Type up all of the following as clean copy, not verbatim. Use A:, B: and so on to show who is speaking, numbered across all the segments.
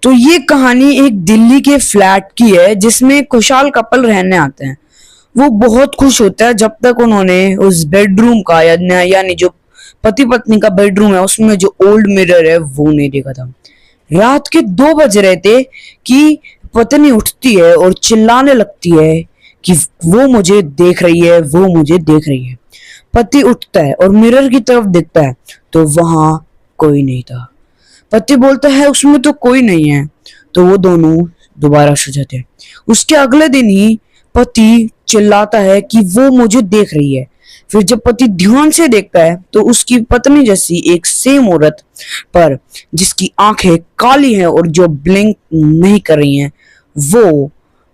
A: तो ये कहानी एक दिल्ली के फ्लैट की है जिसमें खुशहाल कपल रहने आते हैं। वो बहुत खुश होता है जब तक उन्होंने उस बेडरूम का यानी जो पति पत्नी का बेडरूम है उसमें जो ओल्ड मिरर है वो नहीं देखा था। रात के 2 बज रहे थे कि पत्नी उठती है और चिल्लाने लगती है कि वो मुझे देख रही है, वो मुझे देख रही है। पति उठता है और मिरर की तरफ देखता है तो वहां कोई नहीं था। पति बोलता है उसमें तो कोई नहीं है। तो वो दोनों दोबारा सो जाते हैं। उसके अगले दिन ही पति चिल्लाता है कि वो मुझे देख रही है। फिर जब पति ध्यान से देखता है तो उसकी पत्नी जैसी एक सेम औरत पर जिसकी आंखें काली हैं और जो ब्लिंक नहीं कर रही हैं वो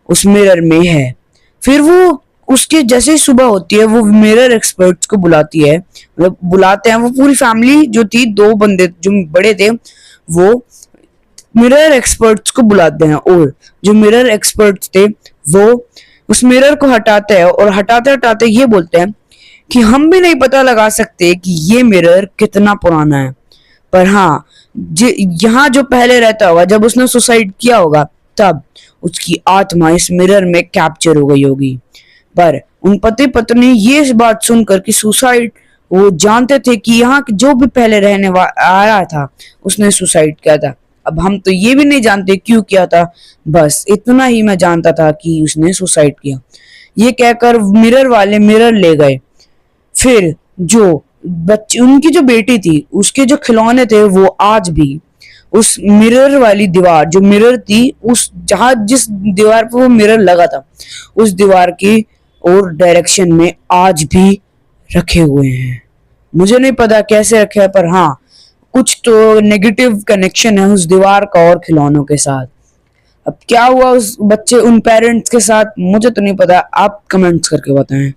A: उस मिरर में है। फिर वो उसके जैसे ही सुबह होती है वो मिरर एक्सपर्ट्स को बुलाती है, मतलब बुलाते हैं। वो पूरी फैमिली जो थी, 2 बंदे जो बड़े थे, वो मिरर एक्सपर्ट्स को बुलाते हैं और जो मिरर एक्सपर्ट्स थे वो उस मिरर को हटाते हैं और हटाते हटाते ये बोलते हैं कि हम भी नहीं पता लगा सकते कि ये मिरर कितना पुराना है, पर हाँ यहाँ जो पहले रहता होगा जब उसने सुसाइड किया होगा तब उसकी आत्मा इस मिरर में कैप्चर हो गई होगी। पर उन पति पत्नी ये इस बात सुनकर कि सुसाइड, वो जानते थे कि यहाँ जो भी पहले आया था उसने सुसाइड किया था। अब हम तो ये भी नहीं जानते क्यों किया था, बस इतना ही मैं जानता था कि उसने सुसाइड किया। ये कहकर मिरर वाले मिरर ले गए। फिर जो बच्चे, उनकी जो बेटी थी, उसके जो खिलौने थे वो आज भी उस मिरर वाली दीवार, जो मिरर थी उस जहां जिस दीवार पर वो मिरर लगा था उस दीवार की और डायरेक्शन में आज भी रखे हुए हैं। मुझे नहीं पता कैसे रखे हैं, पर हाँ कुछ तो नेगेटिव कनेक्शन है उस दीवार का और खिलौनों के साथ। अब क्या हुआ उस बच्चे उन पेरेंट्स के साथ मुझे तो नहीं पता, आप कमेंट्स करके बताएं।